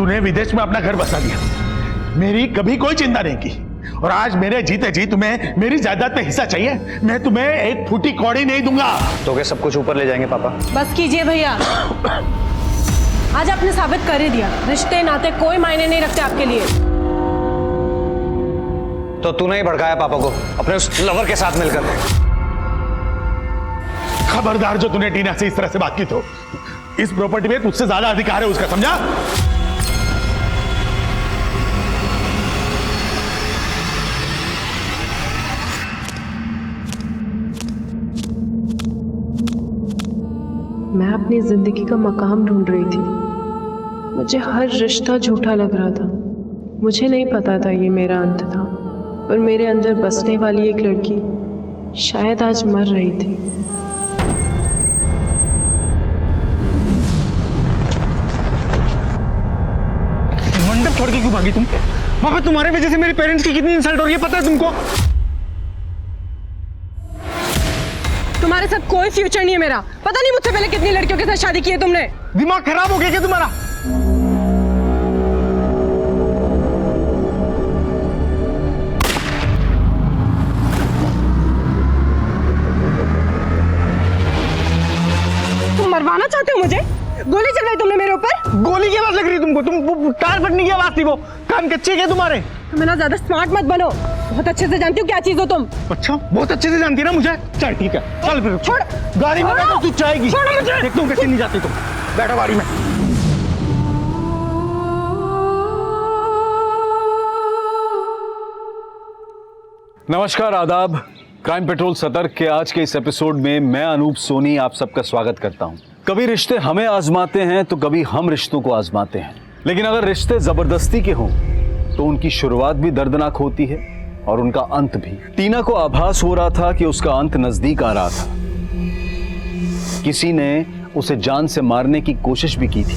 तूने विदेश में अपना घर बसा लिया, मेरी कभी कोई चिंता नहीं की, और आज मेरे जीते जी तुम्हें मेरी जायदाद में हिस्सा चाहिए। मैं तुम्हें एक फूटी कौड़ी नहीं दूंगा। तो क्या सब कुछ ऊपर ले जाएंगे पापा? बस कीजिए भैया, आज आपने साबित कर ही दिया, रिश्ते नाते कोई मायने नहीं रखते आपके लिए। तो तूने ही भड़काया पापा को अपने उस लवर के साथ मिलकर। खबरदार, जो तूने टीना से इस तरह से बात की तो इस प्रॉपर्टी में तुझसे ज्यादा अधिकार है उसका, समझा? मैं अपनी जिंदगी का मकाम ढूंढ रही थी, मुझे हर रिश्ता झूठा लग रहा था। मुझे नहीं पता था ये मेरा अंत था, पर मेरे अंदर बसने वाली एक लड़की शायद आज मर रही थी। मंडप छोड़ के क्यों भागी तुम? पापा, तुम्हारे वजह से मेरे पेरेंट्स की कितनी इंसल्ट हो रही है पता है तुमको? तुम्हारे साथ कोई फ्यूचर नहीं है मेरा। पता नहीं मुझसे पहले कितनी लड़कियों के साथ शादी की है तुमने। दिमाग खराब हो गया क्या तुम्हारा? तुम मरवाना चाहते हो मुझे? गोली चलवाई तुमने मेरे ऊपर? गोली की आवाज लग रही तुमको? तुम कार फटने की आवाज थी वो। कान कच्चे क्या तुम्हारे? तुम ना ज्यादा स्मार्ट मत बनो, बहुत अच्छे से जानती हूँ क्या चीज हो तुम। अच्छा, बहुत अच्छे से जानती है ना मुझे। चल ठीक है, चल फिर छोड़। गाड़ी में बैठो, तू चाहेगी। छोड़ो मुझे। देखता हूँ कैसे नहीं जाती तुम। बैठो गाड़ी में। नमस्कार, आदाब। क्राइम पेट्रोल सतर्क के आज के इस एपिसोड में मैं अनूप सोनी आप सबका स्वागत करता हूं। कभी रिश्ते हमें आजमाते हैं तो कभी हम रिश्तों को आजमाते हैं, लेकिन अगर रिश्ते जबरदस्ती के हों तो उनकी शुरुआत भी दर्दनाक होती है और उनका अंत भी। टीना को आभास हो रहा था कि उसका अंत नजदीक आ रहा था। किसी ने उसे जान से मारने की कोशिश भी की थी,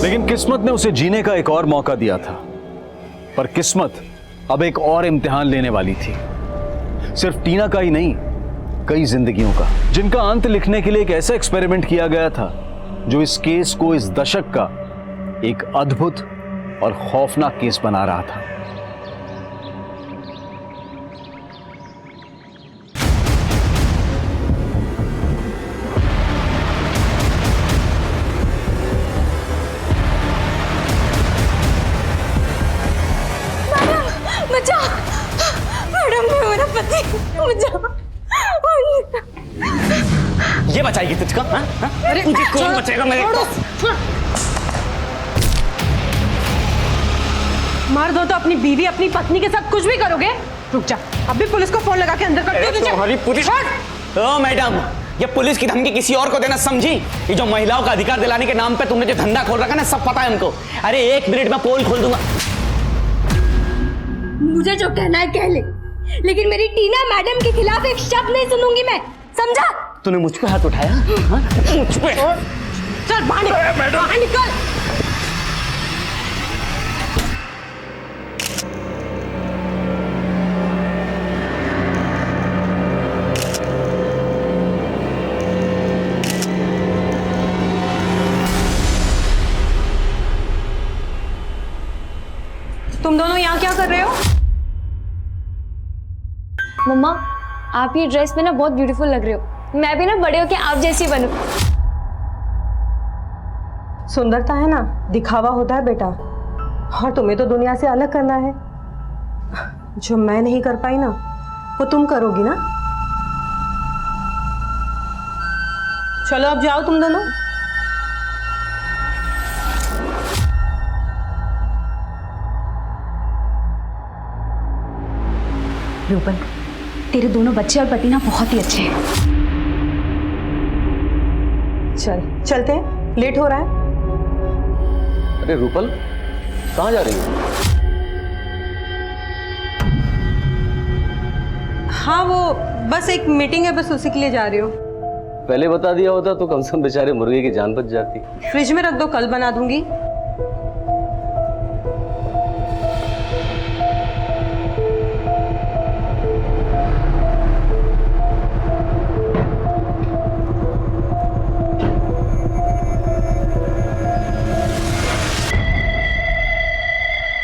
लेकिन किस्मत ने उसे जीने का एक और मौका दिया था। पर किस्मत अब एक और इम्तिहान लेने वाली थी, सिर्फ टीना का ही नहीं, कई जिंदगियों का, जिनका अंत लिखने के लिए एक ऐसा एक्सपेरिमेंट किया गया था जो इस केस को इस दशक का एक अद्भुत और खौफनाक केस बना रहा था। बचा मैडम, मेरा पति बचा। ये बचाएगी तुझको? अरे मुझे कौन बचाएगा? मैं मार दो तो अपनी बीवी अपनी पत्नी के साथ कुछ भी करोगे? रुक जा, अभी पुलिस को फोन लगा के अंदर कर दो। तुम्हारी पुलिस? ओ मैडम, ये पुलिस की धमकी किसी और को देना समझी? ये जो महिलाओं का अधिकार दिलाने के नाम पे तुमने जो धंधा खोल रखा ना, सब पता है हमको। अरे 1 मिनट में पोल खोल दूंगा। मुझे जो कहना है कह ले, लेकिन मेरी टीना मैडम के खिलाफ एक शब्द नहीं सुनूंगी मैं, समझा? तूने मुझ पे हाथ उठाया? मुझ पे? चल बाहर निकल, बाहर निकल। तुम दोनों यहाँ क्या कर रहे हो? मम्मा, आप ये ड्रेस में ना बहुत ब्यूटीफुल लग रहे हो। मैं भी ना बड़े होके आप जैसी बनूं। सुंदरता है ना, दिखावा होता है बेटा, और तुम्हें तो दुनिया से अलग करना है। जो मैं नहीं कर पाई ना, वो तुम करोगी ना। चलो अब जाओ तुम दोनों। रूपल, तेरे दोनों बच्चे और पति ना बहुत ही अच्छे हैं। चलते हैं, लेट हो रहा है। अरे रूपल, कहाँ जा रही हो? हाँ, वो बस एक मीटिंग है, बस उसी के लिए जा रही हूँ। पहले बता दिया होता तो कम से कम बेचारे मुर्गे की जान बच जाती। फ्रिज में रख दो, कल बना दूंगी।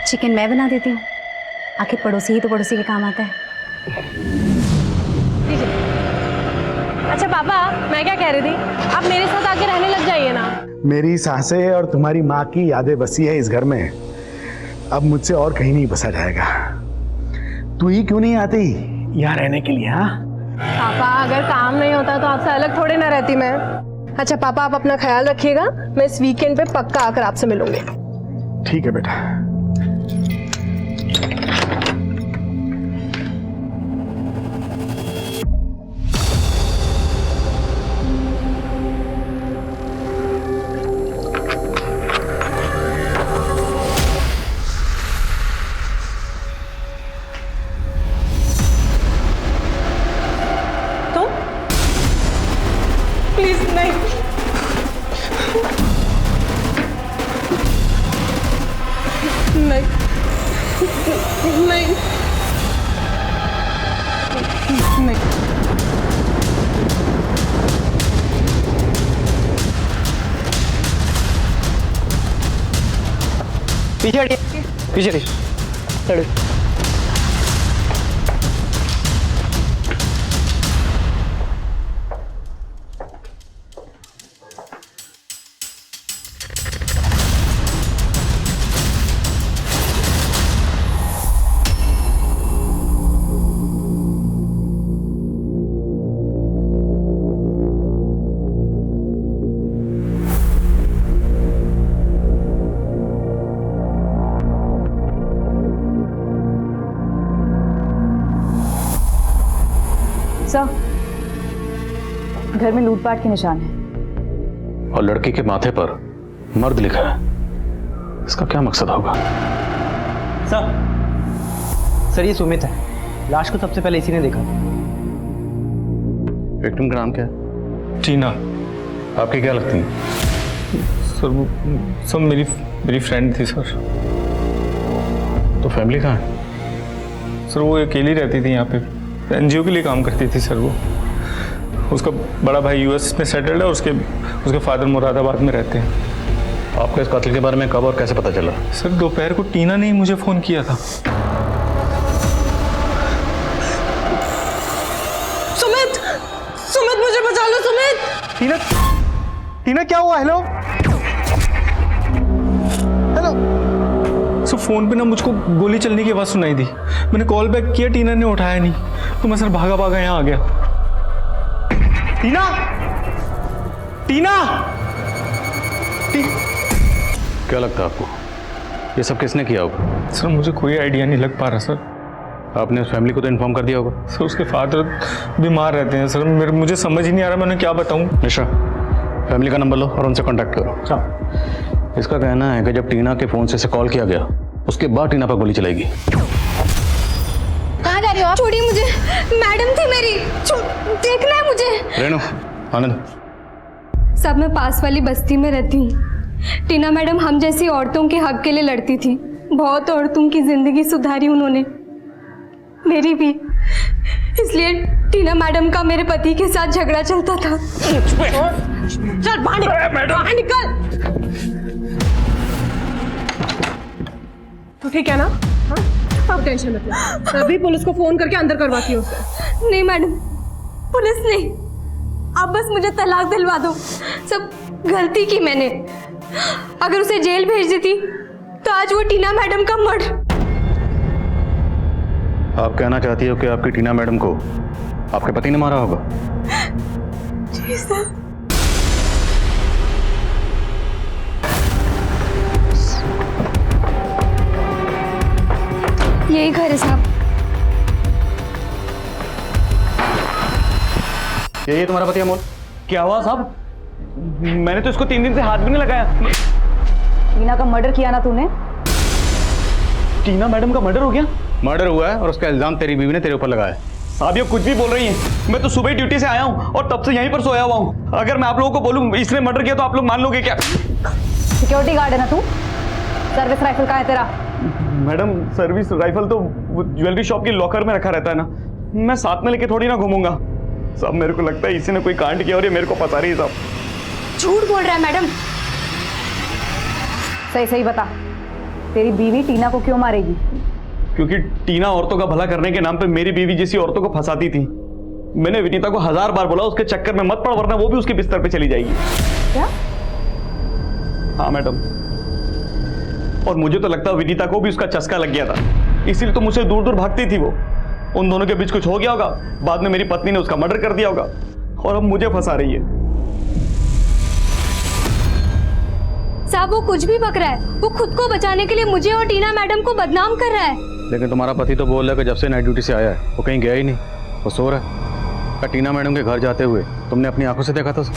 चिकन मैं बना देती हूँ, आखिर पड़ोसी ही तो पड़ोसी के काम आता है। अच्छा पापा, मैं क्या कह रही थी, आप मेरे साथ आके रहने लग जाइए ना। मेरी सासें और तुम्हारी माँ की यादें बसी है इस घर में, अब मुझसे और कहीं नहीं बसा जाएगा। तू ही क्यों नहीं आती यहाँ रहने के लिए? हाँ पापा, अगर काम नहीं होता तो आपसे अलग थोड़ी ना रहती मैं। अच्छा पापा, आप अपना ख्याल रखिएगा, मैं इस वीकेंड पे पक्का आकर आपसे मिलूंगी। ठीक है बेटा। तो प्लीज नहीं, नहीं, नहीं, नहीं। पीछे हटिए, पीछे हटिए। सर, घर में लूटपाट के निशान हैं। और लड़की के माथे पर मर्द लिखा है, इसका क्या मकसद होगा? सर ये सुमित है, लाश को सबसे पहले इसी ने देखा। विक्टिम का नाम क्या है? टीना। आपकी क्या लगती है? सर वो सब मेरी फ्रेंड थी सर। तो फैमिली कहाँ है? सर वो अकेली रहती थी यहाँ पे, एनजीओ के लिए काम करती थी सर वो। उसका बड़ा भाई यूएस में सेटल्ड है, उसके फादर मुरादाबाद में रहते हैं। आपको इस कत्ल के बारे में कब और कैसे पता चला? सर दोपहर को टीना ने ही मुझे फ़ोन किया था। सुमित, सुमित मुझे बचा लो सुमित। टीना, टीना क्या हुआ? Hello hello. सर फ़ोन पे ना मुझको गोली चलने की आवाज़ सुनाई दी। मैंने कॉल बैक किया, टीना ने उठाया नहीं, तो मैं सर भागा यहाँ आ गया। टीना, टीना, क्या लगता है आपको ये सब किसने किया होगा? सर मुझे कोई आइडिया नहीं लग पा रहा सर। आपने उस फैमिली को तो इन्फॉर्म कर दिया होगा। सर उसके फादर बीमार रहते हैं सर, मुझे समझ ही नहीं आ रहा मैं उन्हें क्या बताऊं। मिश्रा, फैमिली का नंबर लो और उनसे कांटेक्ट करो। इसका कहना है कि जब टीना के फोन से कॉल किया गया, उसके बाद टीना पर गोली चलाएगी। कहाँ जा रही हो आप? छोड़िए मुझे, मैडम थी मेरी, देखना है मुझे। रेणु, आनंद। सब मैं पास वाली बस्ती में रहती हूँ। टीना मैडम हम जैसी औरतों के हक के लिए लड़ती थी। बहुत औरतों की जिंदगी सुधारी उन्होंने, मेरी भी। इसलिए टीना मैडम का मेरे पति के साथ झगड़ा चलता था। चल बाहर निकल। तो ठीक है ना? हाँ? आप टेंशन मत लो, अभी पुलिस को फोन करके अंदर करवाती हूँ उसे। नहीं मैडम, पुलिस नहीं, आप बस मुझे तलाक दिलवा दो। सब गलती की मैंने। अगर उसे जेल भेज देती तो आज वो टीना मैडम का मर्डर। आप कहना चाहती हो कि आपकी टीना मैडम को आपके पति ने मारा होगा? जी सर। यही घर है साहब। यही तुम्हारा पति अमोल? क्या हुआ साहब? मैंने तो इसको 3 दिन से हाथ भी नहीं लगाया। टीना का मर्डर किया ना तूने? टीना मैडम का मर्डर हो गया? मर्डर हुआ है और उसका इल्जाम तेरी बीवी ने तेरे ऊपर लगाया है। साहब ये कुछ भी बोल रही हैं। मैं तो सुबह ही ड्यूटी से आया हूँ और तब से यहीं पर सोया हुआ हूँ। अगर मैं आप लोगों को बोलूँ इसने मर्डर किया तो आप लोग मान लोगे क्या? सिक्योरिटी गार्ड है ना तू? सर्विस राइफल कहाँ है तेरा? मैडम सर्विस राइफल तो ज्वेलरी शॉप की लॉकर में रखा रहता है ना, मैं साथ में लेके थोड़ी ना घूमूंगा। साहब मेरे को लगता है इसी ने कोई कांड किया और ये मेरे को फंसा रही है साहब। झूठ बोल रहा है मैडम। सही सही बता, तेरी बीवी टीना को क्यों मारेगी? क्योंकि टीना औरतों का भला करने के नाम पे मेरी बीवी जैसी औरतों को फंसाती थी। मैंने विनीता को 1000 बार बोला उसके चक्कर में मत पड़, वरना वो भी उसके बिस्तर पे चली जाएगी। क्या? हाँ मैडम, और मुझे तो लगता है विनीता को भी उसका चस्का लग गया था, इसीलिए तो मुझसे दूर दूर भागती थी वो। उन दोनों के बीच कुछ हो गया होगा, बाद में मेरी पत्नी ने उसका मर्डर कर दिया होगा और अब मुझे फंसा रही है। साहब वो कुछ भी बक रहा है, वो खुद को बचाने के लिए मुझे और टीना मैडम को बदनाम कर रहा है। लेकिन तुम्हारा पति तो बोल रहा है कि जब से नाइट ड्यूटी से आया है वो कहीं गया ही नहीं, वो सो रहा है। क्या टीना मैडम के घर जाते हुए तुमने अपनी आंखों से देखा था उसको?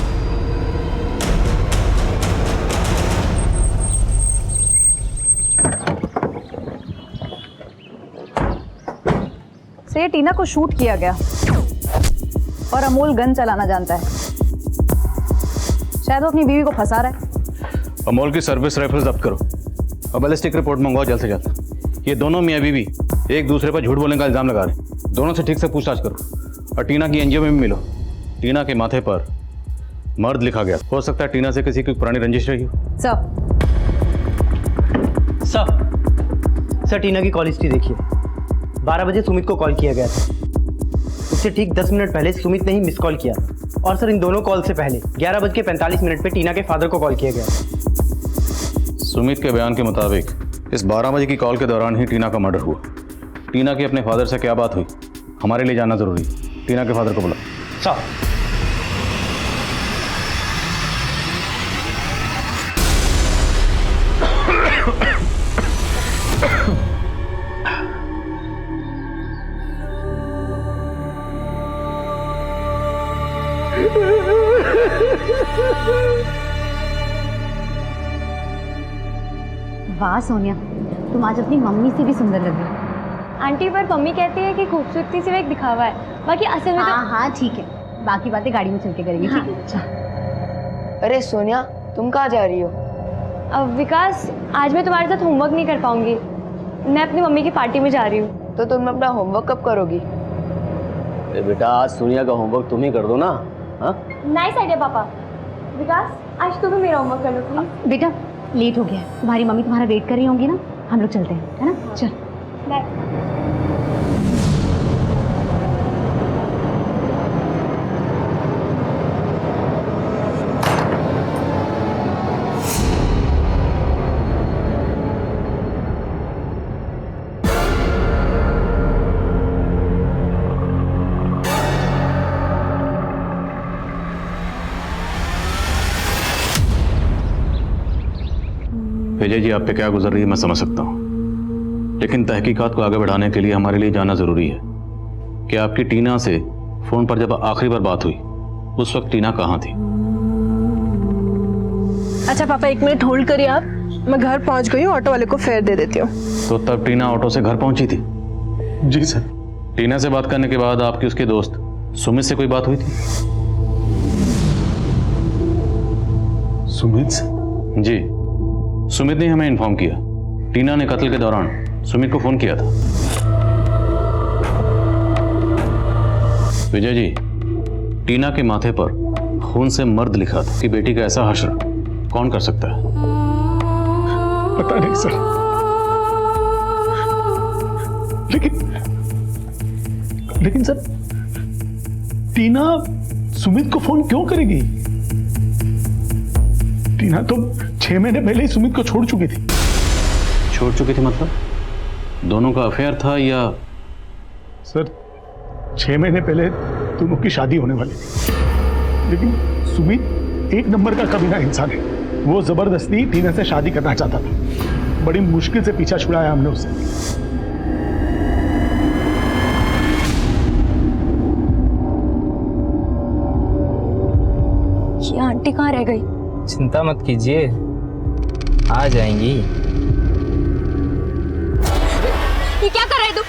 से टीना को शूट किया गया और अमोल गन चलाना जानता है। शायद वो अपनी बीवी को फंसा रहा है। अमोल की सर्विस राइफल जब्त करो और बैलिस्टिक रिपोर्ट मंगवाओ जल्द से जल्द। ये दोनों मियाँ बीवी एक दूसरे पर झूठ बोलने का इल्जाम लगा रहे हैं। दोनों से ठीक से पूछताछ करो और टीना की एनजीओ में भी मिलो। टीना के माथे पर मर्द लिखा गया, हो सकता है टीना से किसी की पुरानी रंजिश रही हो। सर टीना की कॉल हिस्ट्री देखिए। 12 बजे सुमित को कॉल किया गया था, उससे ठीक 10 मिनट पहले सुमित ने ही मिस कॉल किया। और सर इन दोनों कॉल से पहले 11:45 पे टीना के फादर को कॉल किया गया। सुमित के बयान के मुताबिक इस 12 बजे की कॉल के दौरान ही टीना का मर्डर हुआ। टीना की अपने फादर से क्या बात हुई हमारे लिए जानना जरूरी है। टीना के फादर को बुला। सर वाह सोनिया, तुम आज अपनी मम्मी से भी सुंदर लग रही हो। आंटी पर मम्मी कहती है कि खूबसूरती सिर्फ एक दिखावा है, बाकी असल में हाँ हाँ ठीक है, बाकी बातें गाड़ी में चल के करेंगे। ठीक है अच्छा। अरे सोनिया, तुम कहाँ जा रही हो? अब विकास, आज मैं तुम्हारे साथ होमवर्क नहीं कर पाऊंगी, मैं अपनी मम्मी की पार्टी में जा रही हूँ। तो तुम अपना होमवर्क कब करोगी? बेटा आज सोनिया का होमवर्क तुम ही कर दो ना। हाँ नाइस आइडिया पापा। विकास, आज तुम भी मेरा होमवर्क कर लो प्लीज। बेटा लेट हो गया, तुम्हारी मम्मी तुम्हारा वेट कर रही होंगी ना, हम लोग चलते हैं, है ना? चल बाय। विजय जी, आप पे क्या गुजर रही है मैं समझ सकता हूँ, लेकिन तहकीकात को आगे बढ़ाने के लिए हमारे लिए जानना जरूरी है कि आपकी टीना से फोन पर जब आखिरी बार बात हुई उस वक्त टीना कहाँ थी? अच्छा पापा, 1 मिनट होल्ड करिए आप, मैं घर पहुंच गई हूँ, ऑटो वाले को फेयर दे देती हूँ। तो तब टीना ऑटो से घर पहुंची थी? जी सर। टीना से बात करने के बाद आपकी उसके दोस्त सुमित से कोई बात हुई थी? सुमित से? जी, सुमित ने हमें इन्फॉर्म किया टीना ने कत्ल के दौरान सुमित को फोन किया था। विजय जी, टीना के माथे पर खून से मर्द लिखा था कि बेटी का ऐसा हश्र कौन कर सकता है? पता नहीं सर, लेकिन सर, टीना सुमित को फोन क्यों करेगी? टीना तो 6 महीने पहले ही सुमित को छोड़ चुकी थी। छोड़ चुकी थी मतलब? दोनों का अफेयर था या? सर, 6 महीने पहले दोनों की शादी होने वाली थी, लेकिन सुमित एक नंबर का कमीना इंसान है। वो जबरदस्ती टीना से शादी करना चाहता था, बड़ी मुश्किल से पीछा छुड़ाया हमने उससे। ये आंटी कहाँ रह गई? चिंता मत कीजिए, आ जाएंगी। ये क्या कर रहे तू?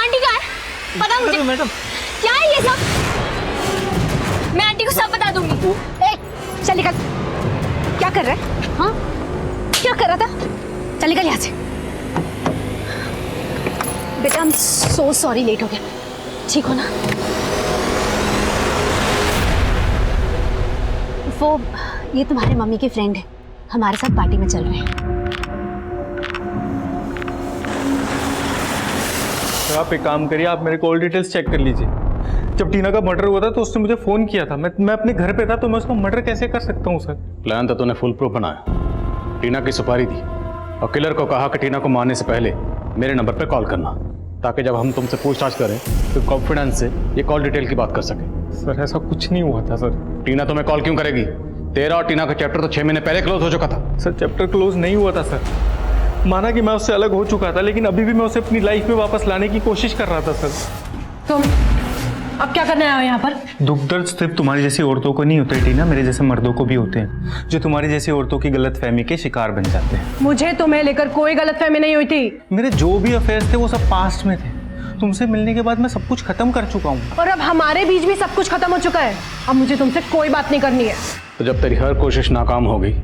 आंटी कहाँ है? पता मुझे। मैडम क्या है ये सब? मैं आंटी को सब बता दूंगी। चल निकल। क्या कर रहा है? हाँ क्या कर रहा था? चल निकल यहाँ से। बेटा I'm so sorry, लेट हो गया। ठीक हो ना? वो ये तुम्हारे मम्मी के फ्रेंड है, हमारे साथ पार्टी में चल रहे हैं। सर आप एक काम करिए, आप मेरे कॉल डिटेल्स चेक कर लीजिए। जब टीना का मर्डर हुआ था तो उसने मुझे फ़ोन किया था। मैं अपने घर पे था, तो मैं उसका मर्डर कैसे कर सकता हूँ सर? प्लान तो तूने फुल प्रूफ बनाया। टीना की सुपारी दी और किलर को कहा कि टीना को मारने से पहले मेरे नंबर पे कॉल करना, ताकि जब हम तुमसे पूछताछ करें तो कॉन्फिडेंस से ये कॉल डिटेल की बात कर सके। सर ऐसा कुछ नहीं हुआ था सर। टीना तुम्हें कॉल क्यों करेगी? तेरा और टीना का चैप्टर तो 6 महीने पहले क्लोज हो चुका था। सर चैप्टर क्लोज नहीं हुआ था सर। माना कि मैं उससे अलग हो चुका था, लेकिन अभी भी मैं उसे अपनी लाइफ में वापस लाने की कोशिश कर रहा था सर। तुम अब क्या करने आए हो यहाँ पर? दुख दर्द सिर्फ तुम्हारी जैसी औरतों को नहीं होते टीना, मेरे जैसे मर्दों को भी होते हैं, जो तुम्हारी जैसी औरतों की गलतफहमी के शिकार बन जाते हैं। मुझे तुम्हें लेकर कोई गलतफहमी नहीं हुई थी। मेरे जो भी अफेयर्स थे वो सब पास्ट में थे। तुमसे मिलने के बाद मैं सब कुछ खत्म कर चुका हूँ। और अब हमारे बीच भी सब कुछ खत्म हो चुका है। अब मुझे तुमसे कोई बात नहीं करनी है। तो जब तेरी हर कोशिश नाकाम हो गई,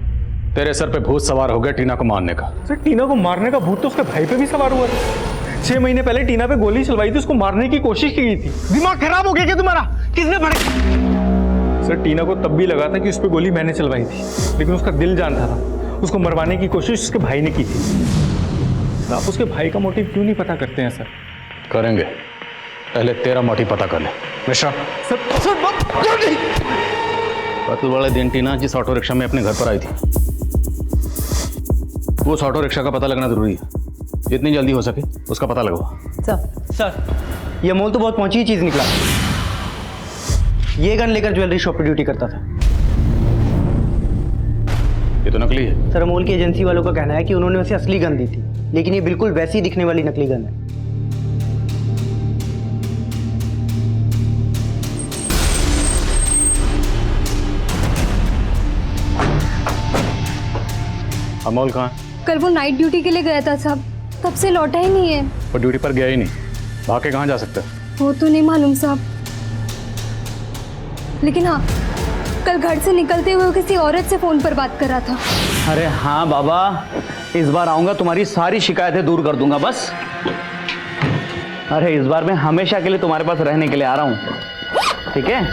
तेरे सर पे भूत सवार हो गया टीना को मारने का। सर टीना को मारने का भूत तो उसके भाई पे भी सवार हुआ था। 6 महीने पहले टीना पे गोली चलवाई थी, उसको मारने की कोशिश की गई थी। दिमाग खराब हो गया क्या तुम्हारा? किसने पढ़ा? सर टीना को तब भी लगा था कि उस पर गोली मैंने चलवाई थी, लेकिन उसका दिल जानता था। उसको मरवाने की कोशिश उसके भाई ने की थी। आप उसके भाई का मोटिव क्यों नहीं पता करते हैं सर? करेंगे, पहले तेरा मोटिव पता कर ले। मिश्रा कत्ल वाले दिन टीना जिस ऑटो रिक्शा में अपने घर पर आई थी, वो उस ऑटो रिक्शा का पता लगना जरूरी है। जितनी जल्दी हो सके उसका पता लगवा। सर ये अमोल तो बहुत पहुंची चीज निकला। ये गन लेकर ज्वेलरी शॉप पर ड्यूटी करता था। ये तो नकली है। सर अमोल की एजेंसी वालों का कहना है कि उन्होंने उसे असली गन दी थी, लेकिन ये बिल्कुल वैसी दिखने वाली नकली गन है। अमोल कहाँ है? कल वो नाइट ड्यूटी के लिए गया था साहब, तब से लौटा ही नहीं है। वो ड्यूटी पर गया ही नहीं, भाग के कहाँ जा सकता है? वो तो नहीं मालूम साहब, लेकिन हाँ कल घर से निकलते हुए वो किसी औरत से फोन पर बात कर रहा था। अरे हाँ बाबा, इस बार आऊंगा, तुम्हारी सारी शिकायतें दूर कर दूंगा बस। अरे इस बार मैं हमेशा के लिए तुम्हारे पास रहने के लिए आ रहा हूँ, ठीक है?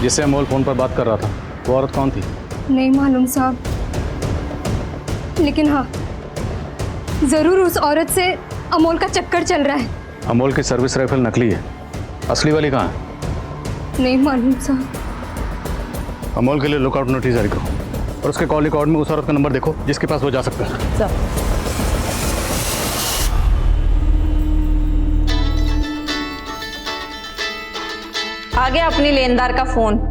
जिससे अमोल फोन पर बात कर रहा था वो औरत कौन थी? नहीं मालूम साहब, लेकिन हाँ जरूर उस औरत से अमोल का चक्कर चल रहा है। अमोल की सर्विस राइफल नकली है, असली वाली कहाँ है? नहीं मालूम साहब। अमोल के लिए लुकआउट नोटिस जारी करो और उसके कॉल रिकॉर्ड में उस औरत का नंबर देखो जिसके पास वो जा सकता है। आ गया अपनी लेनदार का फोन।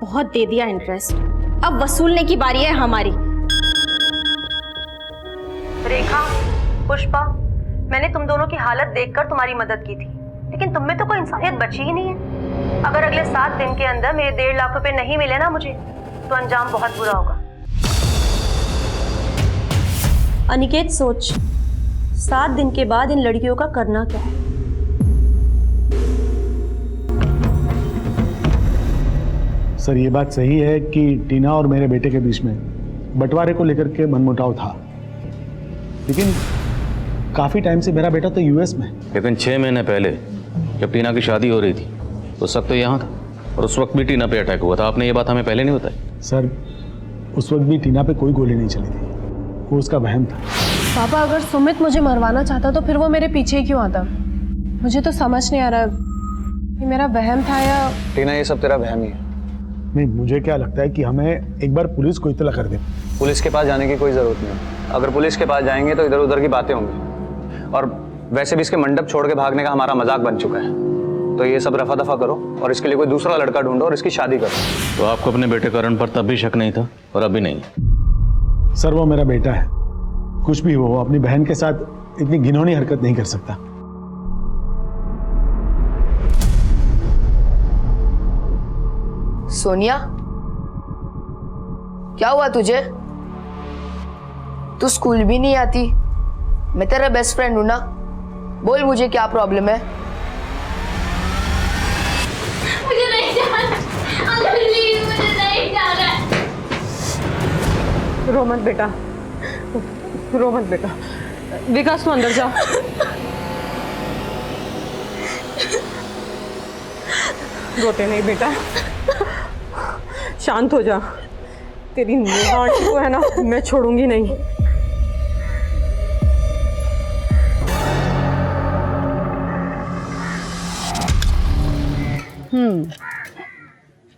बहुत दे दिया इंटरेस्ट, अब वसूलने की बारी है हमारी। रेखा, पुष्पा, मैंने तुम दोनों की हालत देखकर तुम्हारी मदद की थी, लेकिन तुम में तो कोई इंसानियत बची ही नहीं है। अगर अगले 7 दिन के अंदर मेरे 1.5 लाख रुपए नहीं मिले ना मुझे, तो अंजाम बहुत बुरा होगा। अनिकेत सोच, 7 दिन के बाद इन लड़कियों का करना क्या है? सर ये बात सही है कि टीना और मेरे बेटे के बीच में बंटवारे को लेकर के मनमुटाव था, लेकिन काफी टाइम से मेरा बेटा तो यूएस में। लेकिन 6 महीने पहले जब टीना की शादी हो रही थी उस वक्त तो यहाँ था, और उस वक्त भी टीना पे अटैक हुआ था। आपने ये बात हमें पहले नहीं बताई? सर उस वक्त भी टीना पे कोई गोली नहीं चली थी, वो उसका वहम था। पापा अगर सुमित मुझे मरवाना चाहता तो फिर वो मेरे पीछे क्यों आता? मुझे तो समझ नहीं आ रहा कि मेरा वहम था या... टीना ये सब तेरा वहम ही है। नहीं, मुझे क्या लगता है कि हमें एक बार पुलिस को इत्तला कर दे। पुलिस के पास जाने की कोई जरूरत नहीं। अगर पुलिस के पास जाएंगे तो इधर उधर की बातें होंगी, और वैसे भी इसके मंडप छोड़ के भागने का हमारा मजाक बन चुका है। तो ये सब रफा दफा करो और इसके लिए कोई दूसरा लड़का ढूंढो और इसकी शादी करो। तो आपको अपने बेटे करण पर तब भी शक नहीं था और अभी नहीं? सर वो मेरा बेटा है, कुछ भी हो अपनी बहन के साथ इतनी घिनौनी हरकत नहीं कर सकता। सोनिया, क्या हुआ तुझे? तू स्कूल भी नहीं आती, मैं तेरा बेस्ट फ्रेंड हूं ना। बोल मुझे क्या प्रॉब्लम है? मुझे नहीं जाना, अंकल प्लीज मुझे नहीं जाना। रो मत बेटा, रो मत बेटा। विकास तू अंदर जा। रोते नहीं बेटा, शांत हो जा। तेरी आंटी को है ना मैं छोड़ूंगी नहीं।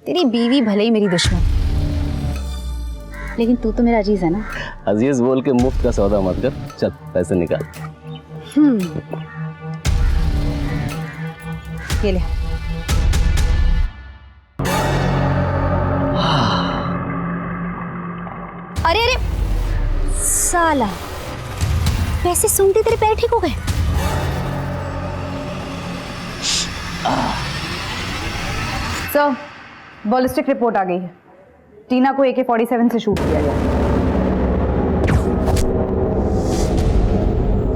तेरी बीवी भले ही मेरी दुश्मन, लेकिन तू तो मेरा अजीज है ना। अजीज बोल के मुफ्त का सौदा मत कर, चल पैसे निकाल। ये ले। अरे अरे साला, पैसे सूंघते तेरे पैर ठीक हो गए। सर, बॉलिस्टिक रिपोर्ट आ गई है। टीना को AK-47 से शूट किया गया।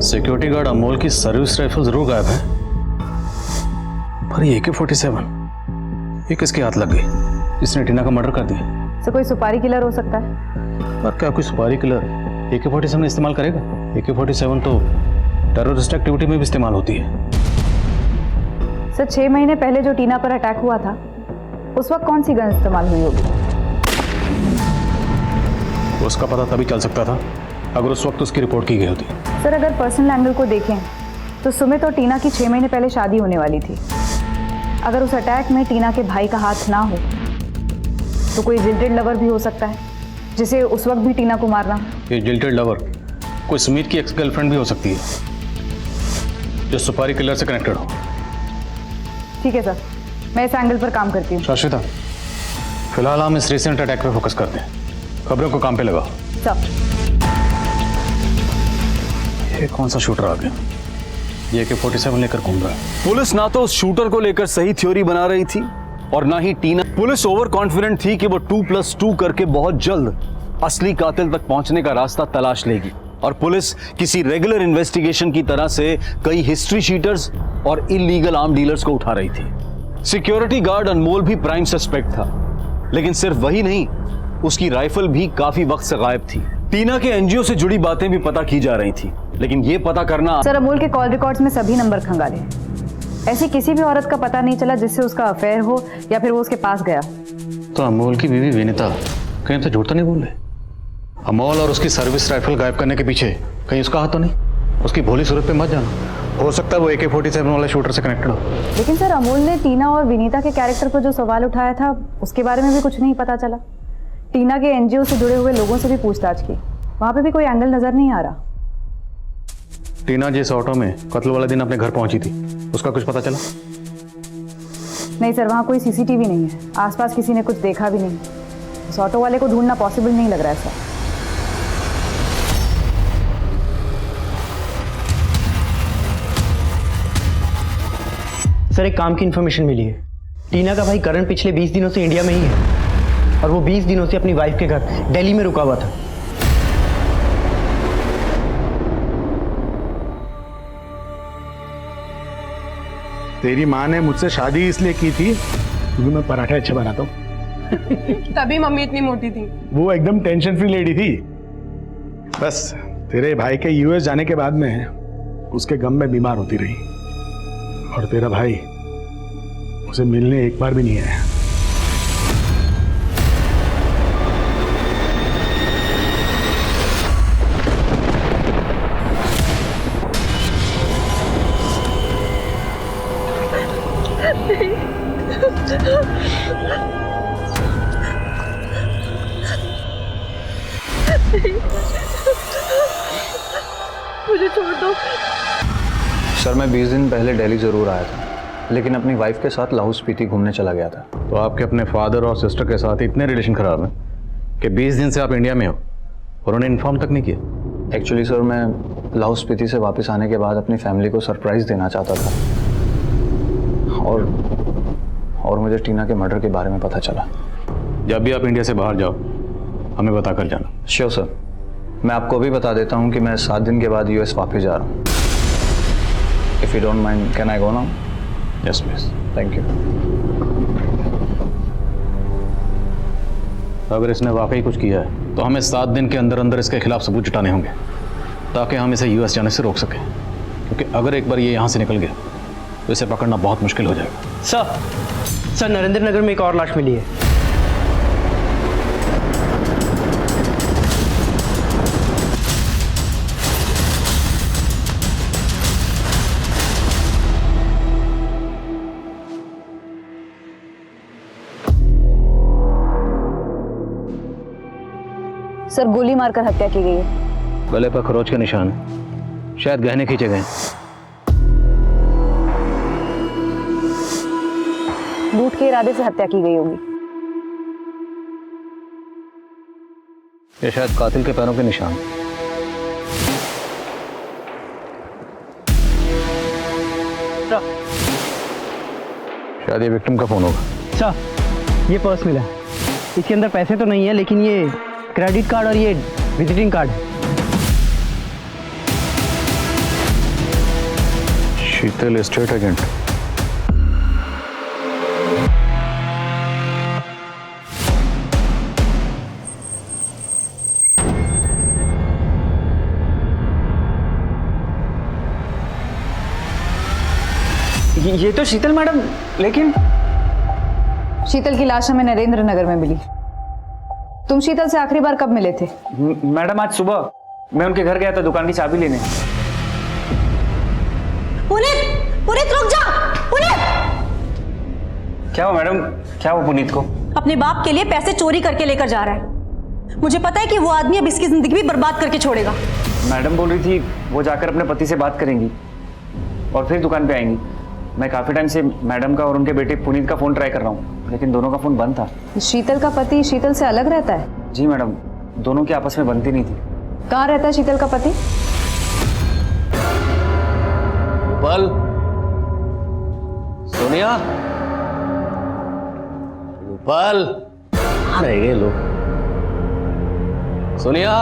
सिक्योरिटी गार्ड अमोल की सर्विस राइफल जरूर गायब है, पर ये AK-47 ये किसके हाथ लग गई? इसने टीना का मर्डर कर दिया। सर, कोई सुपारी किलर हो सकता है। पर क्या कोई सुपारी किलर AK-47 इस्तेमाल करेगा? AK-47 तो टेररिस्ट एक्टिविटी में भी इस्तेमाल होती है। सर, 6 महीने पहले जो टीना पर अटैक हुआ था, उस वक्त कौन सी गन इस्तेमाल हुई होगी? उसका पता तभी चल सकता था अगर उस वक्त उसकी रिपोर्ट की गई होती। सर, अगर पर्सनल एंगल को देखें तो सुमित और टीना की 6 महीने पहले शादी होने वाली थी। अगर उस अटैक में टीना के भाई का हाथ ना हो तो कोई जिल्टेड लवर भी हो सकता है, जिसे उस वक्त भी टीना को मारना। ये जिल्टेड लवर कोई सुमित की एक्स गर्लफ्रेंड भी हो सकती है, जो सुपारी किलर से कनेक्टेड हो। ठीक है सर, मैं इस एंगल पर काम करती हूँ। शाश्विता, फिलहाल हम इस रिसेंट अटैक पे फोकस करते हैं। खबरों को काम पे लगाओ। सर, ये कौन सा शूटर आ गया? ये AK-47 लेकर घूम रहा है। पुलिस ना तो उस शूटर को लेकर सही थ्योरी बना रही थी और ना ही टीना। पुलिस ओवर कॉन्फिडेंट थी कि वो 2+2 करके बहुत जल्द असली कातिल तक पहुंचने का रास्ता तलाश लेगी। और पुलिस किसी रेगुलर इन्वेस्टिगेशन की तरह से कई हिस्ट्री शीटर्स और इलीगल आर्म डीलर्स को उठा रही थी। सिक्योरिटी गार्ड अनमोल भी प्राइम सस्पेक्ट था, लेकिन सिर्फ वही नहीं, उसकी राइफल भी काफी वक्त से गायब थी। टीना के एनजीओ से जुड़ी बातें भी पता की जा रही थी, लेकिन ये पता करना। सर, अमोल के कॉल रिकॉर्ड्स में सभी नंबर खंगाले। ऐसी किसी भी औरत का पता नहीं चला जिससे उसका अफेयर हो या फिर वो उसके पास गया। तो अमोल की बीवी विनीता कहीं तो झूठ तो नहीं बोल रहे? अमोल और उसकी सर्विस राइफल गायब करने के पीछे कहीं उसका हाथ तो नहीं? उसकी भोली सूरत पे मत जाना, हो सकता है वो AK-47 वाले शूटर से कनेक्टेड हो। लेकिन सर, अमोल ने टीना और विनीता के कैरेक्टर पर जो सवाल उठाया था, उसके बारे में भी कुछ नहीं पता चला। टीना के एनजीओ से जुड़े हुए लोगों से भी पूछताछ की, वहां पे भी कोई एंगल नजर नहीं आ रहा। टीना जिस ऑटो में कत्ल वाले दिन अपने घर पहुंची थी, उसका कुछ पता चला? नहीं सर, वहां कोई CCTV नहीं है, आसपास किसी ने कुछ देखा भी नहीं। उस ऑटो वाले को ढूंढना पॉसिबल नहीं लग रहा है सर। सर, एक काम की इन्फॉर्मेशन मिली है। टीना का भाई करण पिछले 20 दिनों से इंडिया में ही है और वो 20 दिनों से अपनी वाइफ के घर दिल्ली में रुका हुआ था। तेरी माँ ने मुझसे शादी इसलिए की थी क्योंकि मैं पराठे अच्छे बनाता हूँ। तभी मम्मी इतनी मोटी थी। वो एकदम टेंशन फ्री लेडी थी। बस तेरे भाई के US जाने के बाद में उसके गम में बीमार होती रही, और तेरा भाई उसे मिलने एक बार भी नहीं आया। मुझे छोड़ दो। सर, मैं 20 दिन पहले दिल्ली जरूर आया था, लेकिन अपनी वाइफ के साथ लाहौल स्पीति घूमने चला गया था। तो आपके अपने फादर और सिस्टर के साथ इतने रिलेशन खराब हैं कि 20 दिन से आप इंडिया में हो और उन्हें इन्फॉर्म तक नहीं किया? एक्चुअली सर, मैं लाहौल स्पीति से वापस आने के बाद अपनी फैमिली को सरप्राइज देना चाहता था, और मुझे टीना के मर्डर के बारे में पता चला। जब भी आप इंडिया से बाहर जाओ हमें बता कर जाना। श्योर सर, मैं आपको अभी बता देता हूँ कि मैं 7 दिन के बाद US वापस जा रहा हूँ। If you don't mind, can I go now? Yes please. Thank you. अगर इसने वाकई कुछ किया है तो हमें 7 दिन के अंदर अंदर इसके खिलाफ सबूत जुटाने होंगे, ताकि हम इसे US जाने से रोक सकें। क्योंकि अगर एक बार ये यहाँ से निकल गया तो इसे पकड़ना बहुत मुश्किल हो जाएगा। सर, नरेंद्र नगर में एक और लाश मिली है। सर गोली मारकर हत्या की गई है। गले पर खरोच के निशान, शायद गहने खींचे गए। लूट के इरादे से हत्या की गई होगी। ये शायद कातिल के पैरों के निशान। शायद ये विक्टिम का फोन होगा। अच्छा, ये पर्स मिला। इसके अंदर पैसे तो नहीं है, लेकिन ये क्रेडिट कार्ड और ये विजिटिंग कार्ड है। शीतल स्टेट एजेंट। ये तो शीतल मैडम, लेकिन शीतल की लाश हमें नरेंद्र नगर में मिली। तुम शीतल से आखिरी बार कब मिले थे? मैडम आज सुबह मैं उनके घर गया था दुकान की चाबी लेने। पुनीत, पुनीत रुक जा। पुनीत, क्या हुआ मैडम? क्या हुआ पुनीत को? अपने बाप के लिए पैसे चोरी करके लेकर जा रहा है। मुझे पता है कि वो आदमी अब इसकी जिंदगी भी बर्बाद करके छोड़ेगा। मैडम बोल रही थी वो जाकर अपने पति से बात करेंगी और फिर दुकान पे आएंगी। मैं काफी टाइम से मैडम का और उनके बेटे पुनीत का फोन ट्राई कर रहा हूँ, लेकिन दोनों का फोन बंद था। शीतल का पति शीतल से अलग रहता है? जी मैडम, दोनों की आपस में बनती नहीं थी। कहाँ रहता है शीतल का पति? रूपल, सोनिया, रूपल, कहाँ रह गए लोग? सोनिया,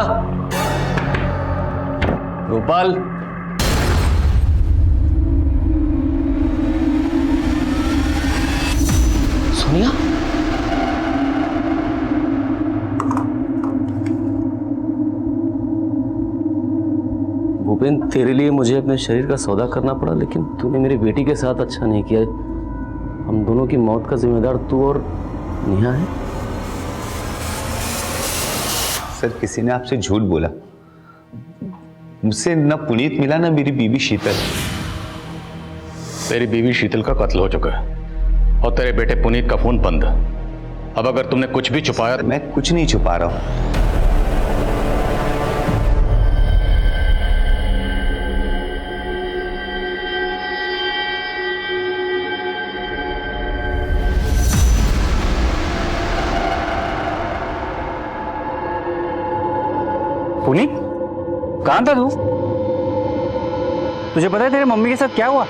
रूपल, सोनिया, भूपेन, तेरे लिए मुझे अपने शरीर का सौदा करना पड़ा, लेकिन तूने मेरी बेटी के साथ अच्छा नहीं किया। हम दोनों की मौत का जिम्मेदार तू और नेहा है। सर, किसी ने आपसे झूठ बोला। मुझसे न पुनीत मिला न मेरी बीवी शीतल। तेरी बीवी शीतल का कत्ल हो चुका है और तेरे बेटे पुनीत का फोन बंद। अब अगर तुमने कुछ भी छुपाया। मैं कुछ नहीं छुपा रहा हूं। पुनीत, कहाँ था तू? तुझे पता है तेरे मम्मी के साथ क्या हुआ?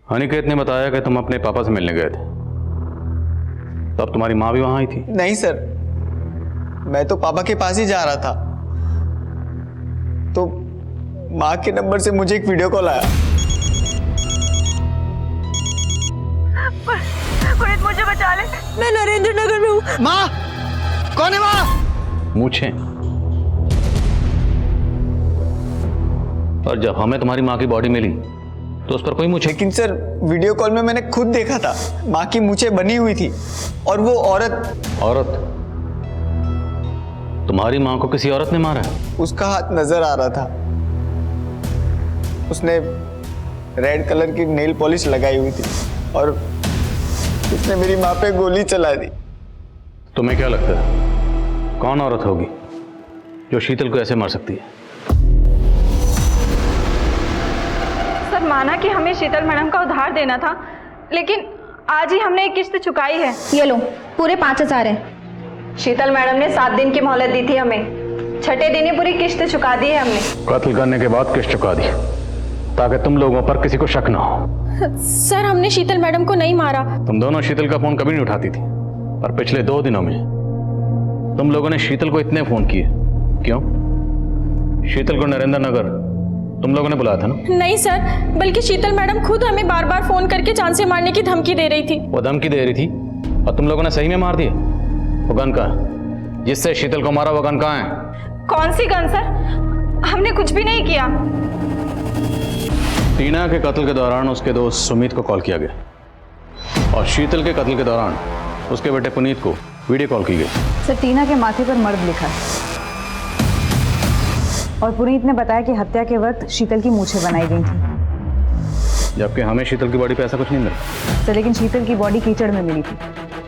अनिकेत ने बताया कि तुम अपने पापा से मिलने गए थे, तब तुम्हारी माँ भी वहां आई थी। नहीं सर, मैं तो पापा के पास ही जा रहा था, तो माँ के नंबर से मुझे एक वीडियो कॉल आया। पुनीत, मुझे बचा ले, मैं नरेंद्र नगर में हूँ। माँ, कौन है माँ? मूछें। और जब हमें तुम्हारी माँ की बॉडी मिली तो उस पर कोई मूछें। लेकिन सर, वीडियो कॉल में मैंने खुद देखा था, माँ की मूछें बनी हुई थी और वो औरत तुम्हारी माँ को किसी औरत ने मारा है? उसका हाथ नजर आ रहा था। उसने रेड कलर की नेल पॉलिश लगाई हुई थी और उसने मेरी माँ पे गोली चला दी। तुम्हें क्या लगता है कौन औरत होगी जो शीतल को ऐसे मार सकती है? सर, माना कि हमें शीतल मैडम का उधार देना था, लेकिन आज ही हमने एक किस्त चुकाई है। ये लो, पूरे 5,000 है। शीतल मैडम ने 7 दिन की मोहलत दी थी हमें, छठे दिन ही पूरी किस्त चुका दी है हमने। कत्ल करने के बाद किस्त चुका दी ताकि तुम लोगों पर किसी को शक ना हो। सर, हमने शीतल मैडम को नहीं मारा। तुम दोनों शीतल का फोन कभी नहीं उठाती थी, और पिछले 2 दिनों में तुम लोगों ने शीतल को इतने फोन किए क्यों? शीतल को नरेंद्र नगर तुम लोगों ने बुलाया था ना? नहीं सर, बल्कि शीतल मैडम खुद हमें बार बार फोन करके जान से मारने की धमकी दे रही थी। वो धमकी दे रही थी और तुम लोगों ने सही में मार दिए? वो गन कहाँ है? जिससे शीतल को मारा वो गन कहाँ है? कौन सी गन सर? हमने कुछ भी नहीं किया। टीना के कत्ल के दौरान उसके दोस्त सुमित को कॉल किया गया और शीतल के कत्ल के दौरान उसके बेटे पुनीत को वीडियो कॉल की गई। सर, टीना के माथे पर मर्द लिखा है और पुनीत ने बताया कि हत्या के वक्त शीतल की मूछें बनाई गई थी। जबकि हमें शीतल की बॉडी पे ऐसा कुछ नहीं मिला। सर लेकिन शीतल की बॉडी कीचड़ में मिली थी,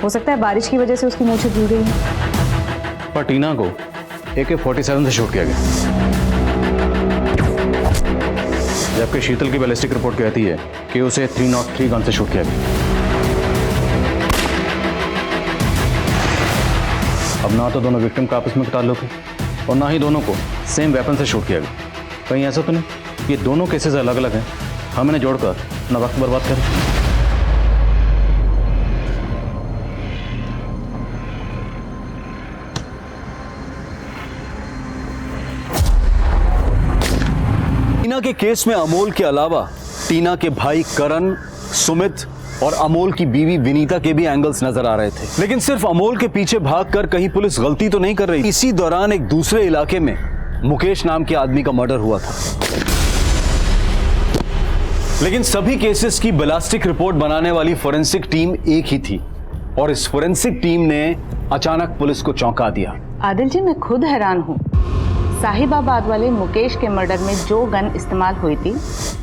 हो सकता है बारिश की वजह से उसकी मूछें धुल गई हैं। पर टीना को AK-47 से शूट किया गया, जबकि शीतल की बैलिस्टिक रिपोर्ट कहती है कि उसे 303 गन से शूट किया गया। अब ना तो दोनों विक्टिम का आपस में ताल्लुक है और ना ही दोनों को सेम वेपन से शूट किया गया। कहीं ऐसा तो नहीं ये दोनों केसेस अलग अलग हैं, हम इन्हें जोड़कर ना वक्त बर्बाद करें। टीना के केस में अमोल के अलावा टीना के भाई करण, सुमित और अमोल की बीवी विनीता के भी एंगल्स नजर आ रहे थे, लेकिन सिर्फ अमोल के पीछे भागकर कहीं पुलिस गलती तो नहीं कर रही। इसी दौरान एक दूसरे इलाके में मुकेश नाम के आदमी का मर्डर हुआ था। लेकिन सभी केसेस की बैलिस्टिक रिपोर्ट बनाने वाली फोरेंसिक टीम एक ही थी और इस फोरेंसिक टीम ने अचानक पुलिस को चौंका दिया। आदिल जी, मैं खुद हैरान हूँ। साहिबाबाद वाले मुकेश के मर्डर में जो गन इस्तेमाल हुई थी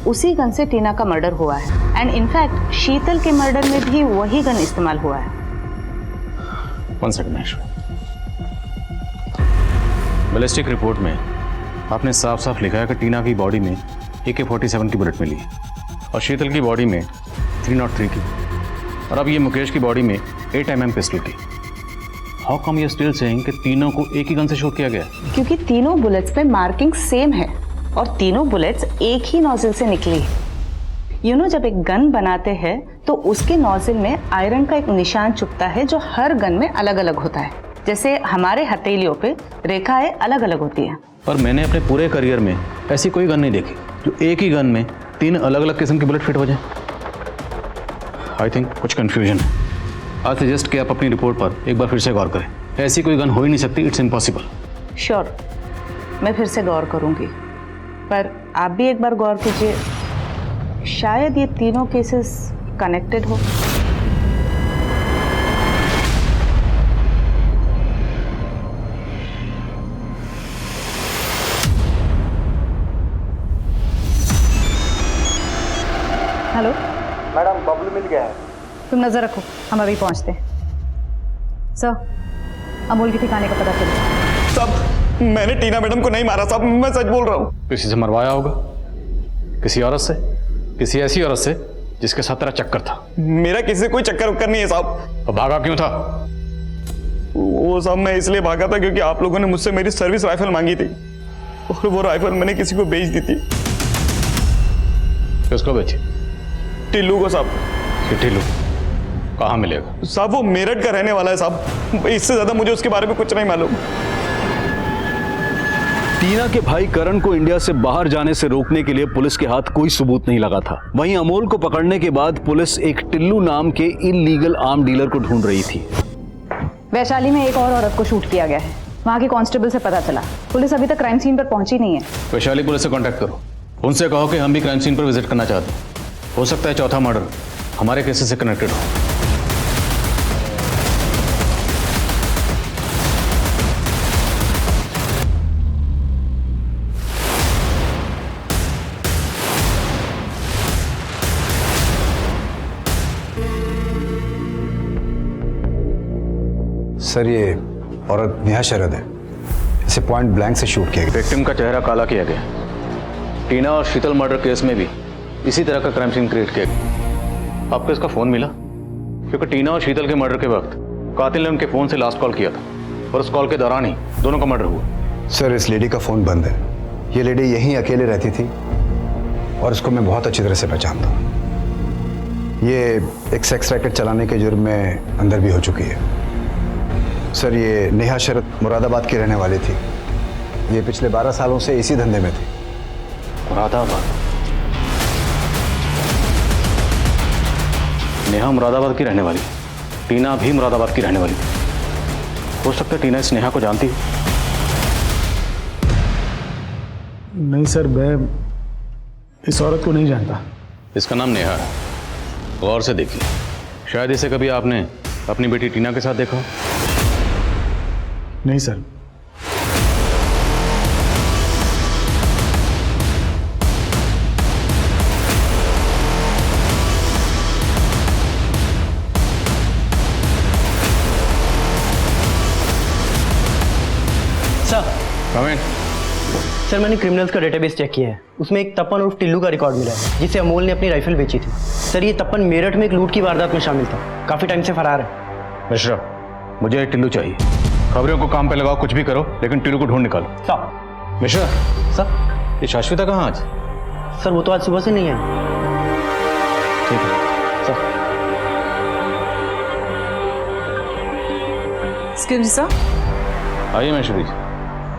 उसी गन से टीना का मर्डर हुआ है एंड इनफैक्ट शीतल के मर्डर में भी वही गन इस्तेमाल हुआ है। One second Maheshwar, ballistic report में आपने साफ साफ लिखा है कि टीना की बॉडी में AK-47 की बुलेट मिली है और शीतल की बॉडी में 303 की, और अब ये मुकेश की बॉडी में 8mm पिस्टल की। How come you still saying कि तीनों को एक ही गन से शूट किया गया? क्योंकि तीनों बुलेट्स पे मार्किंग सेम है और तीनों बुलेट्स एक ही नोजल से निकली है। जब एक गन बनाते हैं तो उसके नोजल में आयरन का एक निशान चुभता है जो हर गन में अलग अलग होता है। जैसे हमारे हथेलियों पे रेखाएं अलग अलग होती हैं। पर मैंने अपने पूरे करियर में ऐसी कोई गन नहीं देखी जो एक ही गन में 3 अलग अलग किस्म की बुलेट फिट हो जाए। आई थिंक कुछ कंफ्यूजन है। आई सजेस्ट कि आप अपनी रिपोर्ट पर एक बार फिर से गौर करें। ऐसी कोई गन हो ही नहीं सकती, इट्स इम्पॉसिबल। श्योर, मैं फिर से गौर करूंगी, पर आप भी एक बार गौर कीजिए, शायद ये तीनों केसेस कनेक्टेड हो। हेलो मैडम, बबलू मिल गया है। तुम नजर रखो, हम अभी पहुंचते हैं। सर, अमोल के ठिकाने का पता चला। साहब, मैंने टीना मैडम को नहीं मारा साहब, मैं सच बोल रहा हूँ। किसी से मरवाया होगा, किसी औरत से, किसी ऐसी औरत से जिसके साथ तेरा चक्कर था। मेरा किसी से कोई चक्कर उक्कर नहीं है साहब। अब भागा क्यों था? वो साहब मैं इसलिए भागा था क्योंकि आप लोगों ने मुझसे मेरी सर्विस राइफल मांगी थी और वो राइफल मैंने किसी को बेच दी थी। किसको बेची? टिल्लू को साहब। टिल्लू कहाँ मिलेगा? साहब वो मेरठ का रहने वाला है साहब, इससे ज्यादा मुझे उसके बारे में कुछ नहीं मालूम। टीना के भाई करण को इंडिया से बाहर जाने से रोकने के लिए पुलिस के हाथ कोई सबूत नहीं लगा था। वहीं अमोल को पकड़ने के बाद पुलिस एक टिल्लू नाम के इल्लीगल आर्म डीलर को ढूंढ रही थी। वैशाली में एक और औरत को शूट किया गया है, वहाँ के कांस्टेबल से पता चला। पुलिस अभी तक क्राइम सीन पर पहुंची नहीं है। वैशाली पुलिस से कांटेक्ट करो, उनसे कहो कि हम भी क्राइम सीन पर विजिट करना चाहते हैं। हो सकता है चौथा मर्डर हमारे केसेस से कनेक्टेड हो। सर, ये औरत नेहा शरद है, इसे पॉइंट ब्लैंक से शूट किया गया। विक्टिम का चेहरा काला किया गया। टीना और शीतल मर्डर केस में भी इसी तरह का क्राइम सीन क्रिएट किया गया। आपको इसका फोन मिला? क्योंकि टीना और शीतल के मर्डर के वक्त कातिल ने उनके फोन से लास्ट कॉल किया था और उस कॉल के दौरान ही दोनों का मर्डर हुआ। सर, इस लेडी का फोन बंद है। ये लेडी यहीं अकेले रहती थी और इसको मैं बहुत अच्छी तरह से पहचानता हूँ। ये एक सेक्स रैकेट चलाने के जुर्म में अंदर भी हो चुकी है। सर, ये नेहा शरद मुरादाबाद की रहने वाली थी। ये पिछले 12 सालों से इसी धंधे में थी। मुरादाबाद? नेहा मुरादाबाद की रहने वाली, टीना भी मुरादाबाद की रहने वाली। हो सकता है टीना इस नेहा को जानती हो। नहीं सर, मैं इस औरत को नहीं जानता। इसका नाम नेहा है, गौर से देखिए, शायद इसे कभी आपने अपनी बेटी टीना के साथ देखा हो। नहीं सर। सर मैंने क्रिमिनल्स का डेटाबेस चेक किया है, उसमें एक तपन और टिल्लू का रिकॉर्ड मिला है जिसे अमोल ने अपनी राइफल बेची थी। सर ये तपन मेरठ में एक लूट की वारदात में शामिल था, काफी टाइम से फरार है। मिश्रा, मुझे टिल्लू चाहिए। खबरों को काम पे लगाओ, कुछ भी करो, लेकिन टिल्लू को ढूंढ निकालो। सर। मिश्रा, सर, ये शाश्विता कहाँ आज? सर वो तो आज सुबह से नहीं आई। ठीक है सर। Excuse me sir. आइए मैश्वी जी।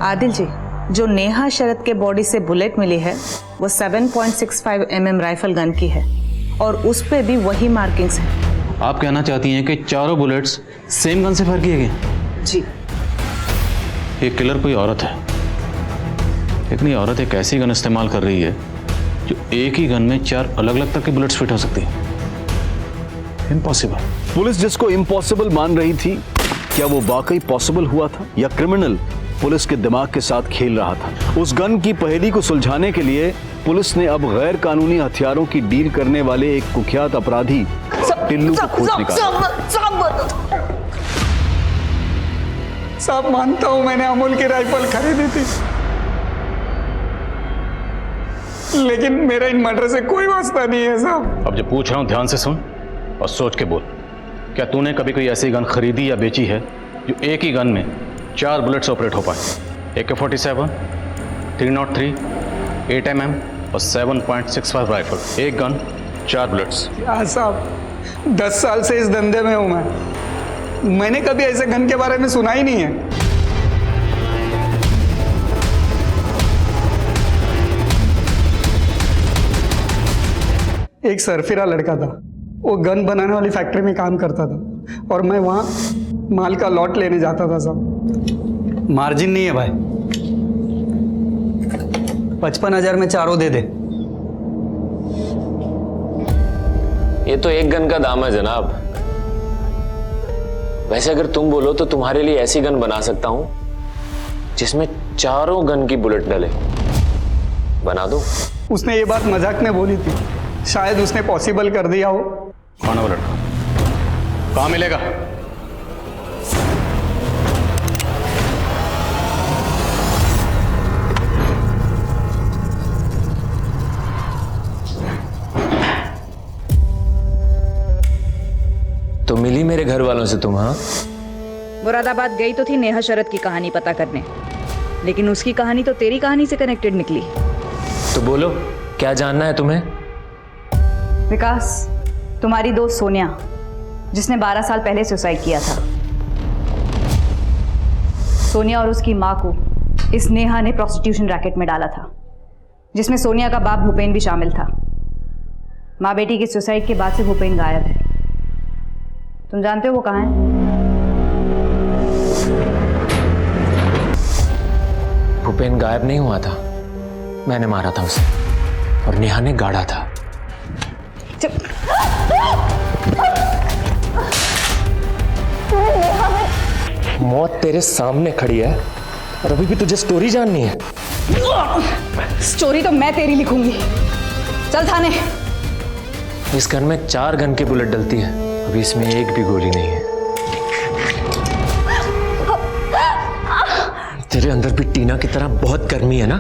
आदिल जी, जो नेहा शरद के बॉडी से बुलेट मिली है वो 7.65 mm राइफल गन की है और उस पे भी वही मार्किंग्स हैं। आप कहना चाहती हैं कि चारों बुलेट्स सेम गन से फायर किए गए? जी। ये किलर कोई औरत है, लेकिन ये औरत एक ऐसी गन इस्तेमाल कर रही है जो एक ही गन में 4 अलग अलग तरह की बुलेट्स फिट हो सकती है। इम्पॉसिबल। पुलिस जिसको इम्पॉसिबल मान रही थी, क्या वो वाकई पॉसिबल हुआ था या क्रिमिनल पुलिस के दिमाग के साथ खेल रहा था? उस गन की पहेली को सुलझाने के लिए पुलिस ने अब गैर कानूनी हथियारों की डील करने वाले एक कुख्यात अपराधी टिल्लू को खोज निकाला। साहब मानता हूं मैंने अमोल की राइफल खरीदी थी, लेकिन मेरा इन मर्डर से कोई वास्ता नहीं है साहब। अब जो पूछ रहा हूं ध्यान से सुन और सोच के बोल। क्या तूने कभी कोई ऐसी गन खरीदी या बेची है जो एक ही गन में 4 बुलेट्स ऑपरेट हो पाए? AK-47, 303, 8 mm और 7.65 राइफल, एक गन 4 बुलेट्स। क्या साहब, 10 साल से इस धंधे में हूं मैंने कभी ऐसे गन के बारे में सुना ही नहीं है। एक सरफिरा लड़का था, वो गन बनाने वाली फैक्ट्री में काम करता था और मैं वहां माल का लॉट लेने जाता था साहब। मार्जिन नहीं है भाई, 55,000 में चारों दे दे। ये तो एक गन का दाम है जनाब। वैसे अगर तुम बोलो तो तुम्हारे लिए ऐसी गन बना सकता हूं जिसमें चारों गन की बुलेट डले। बना दो। उसने ये बात मजाक में बोली थी, शायद उसने पॉसिबल कर दिया हो। कौन है वो लड़का? कहां मिलेगा? तो मिली मेरे घर वालों से तुम? हाँ, मुरादाबाद गई तो थी नेहा शरद की कहानी पता करने, लेकिन उसकी कहानी तो तेरी कहानी से कनेक्टेड निकली। तो बोलो क्या जानना है तुम्हें? विकास, तुम्हारी दोस्त सोनिया जिसने 12 साल पहले सुसाइड किया था, सोनिया और उसकी मां को इस नेहा ने प्रोस्टिट्यूशन रैकेट में डाला था, जिसमें सोनिया का बाप भूपेन भी शामिल था। माँ बेटी की सुसाइड के बाद से भूपेन गायब है। तुम जानते हो वो कहाँ है? भूपेन गायब नहीं हुआ था, मैंने मारा था उसे और नेहा ने गाड़ा था। मौत तेरे सामने खड़ी है और अभी भी तुझे स्टोरी जाननी है? स्टोरी तो मैं तेरी लिखूंगी। चल थाने। इस गन में 4 गन की बुलेट डलती है, अभी इसमें एक भी गोली नहीं है। तेरे अंदर भी टीना की तरह बहुत गर्मी है ना?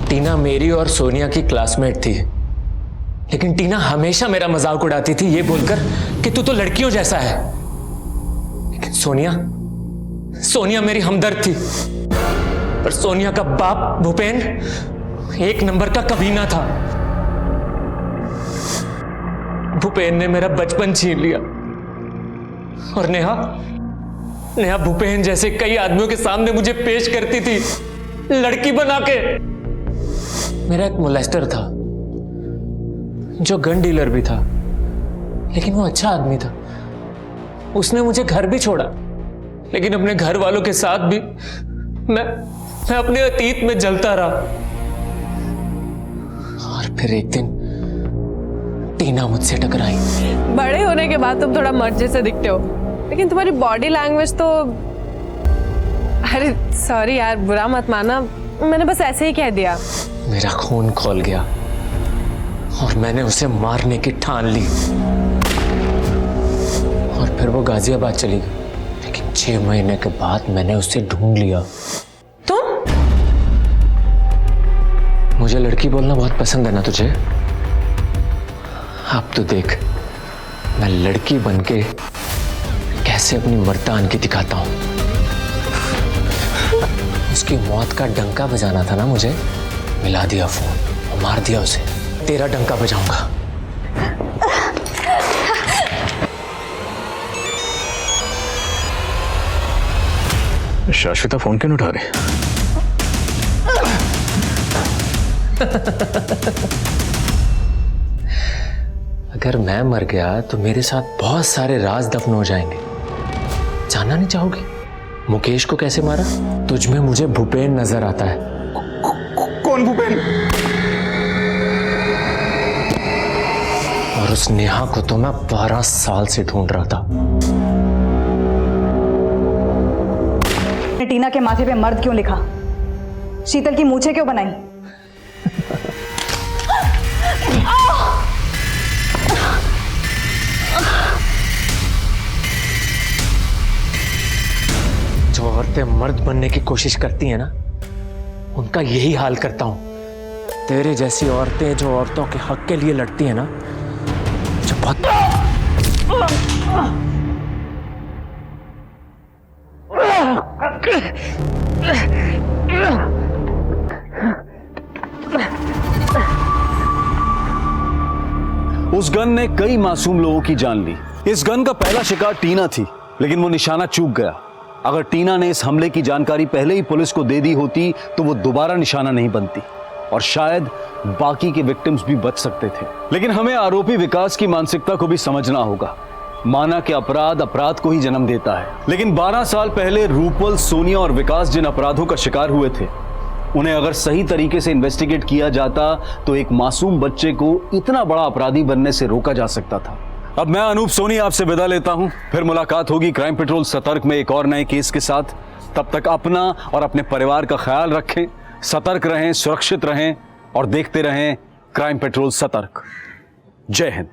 टीना मेरी और सोनिया की क्लासमेट थी, लेकिन टीना हमेशा मेरा मजाक उड़ाती थी ये बोलकर कि तू तो लड़कियों जैसा है। लेकिन सोनिया मेरी हमदर्द थी, पर सोनिया का बाप भूपेन एक नंबर का कमीना था। भूपेन ने मेरा बचपन छीन लिया और नेहा भूपेन जैसे कई आदमियों के सामने मुझे पेश करती थी लड़की बना के। मेरा एक मोलेस्टर था जो गन डीलर भी था, लेकिन वो अच्छा आदमी था। उसने मुझे घर भी छोड़ा, लेकिन अपने घर वालों के साथ भी मैं अपने अतीत में जलता रहा। और फिर एक दिन टीना मुझसे टकराई। बड़े होने के बाद तुम थोड़ा मर्द जैसे दिखते हो, लेकिन तुम्हारी बॉडी लैंग्वेज तो... अरे सॉरी यार, बुरा मत माना, मैंने बस ऐसे ही कह दिया। मेरा खून खौल गया और मैंने उसे मारने की ठान ली और फिर वो गाजियाबाद चली गई। लेकिन 6 महीने के बाद मैंने उसे ढूंढ लिया। तुम? मुझे लड़की बोलना बहुत पसंद है ना तुझे? अब तो देख मैं लड़की बनके कैसे अपनी मर्दानगी दिखाता हूं। उसकी मौत का डंका बजाना था ना मुझे, मिला दिया फोन और मार दिया उसे। तेरा डंका बजाऊंगा। शाश्विता फोन क्यों नहीं उठा रही? अगर मैं मर गया तो मेरे साथ बहुत सारे राज दफन हो जाएंगे। जानना नहीं चाहोगे मुकेश को कैसे मारा? तुझ में मुझे भूपेन नजर आता है। कौन भूपेन? और उस नेहा को तो मैं 12 साल से ढूंढ रहा था। टीना के माथे पे मर्द क्यों लिखा? शीतल की मूछें क्यों बनाई? जो औरतें मर्द बनने की कोशिश करती हैं ना, उनका यही हाल करता हूं। तेरे जैसी औरतें जो औरतों के हक के लिए लड़ती हैं ना, जो बहुत उस गन ने कई मासूम लोगों की जान ली। इस गन का पहला शिकार टीना थी, लेकिन वो निशाना चूक गया। अगर टीना ने इस हमले की जानकारी पहले ही पुलिस को दे दी होती तो वो दोबारा निशाना नहीं बनती और शायद बाकी के विक्टिम्स भी बच सकते थे। लेकिन हमें आरोपी विकास की मानसिकता को भी समझना होगा। माना कि अपराध अपराध को ही जन्म देता है, लेकिन 12 साल पहले रूपल, सोनिया और विकास जिन अपराधों का शिकार हुए थे, उन्हें अगर सही तरीके से इन्वेस्टिगेट किया जाता तो एक मासूम बच्चे को इतना बड़ा अपराधी बनने से रोका जा सकता था। अब मैं अनूप सोनी आपसे विदा लेता हूं। फिर मुलाकात होगी क्राइम पेट्रोल सतर्क में एक और नए केस के साथ। तब तक अपना और अपने परिवार का ख्याल रखें, सतर्क रहें, सुरक्षित रहें और देखते रहें क्राइम पेट्रोल सतर्क। जय हिंद।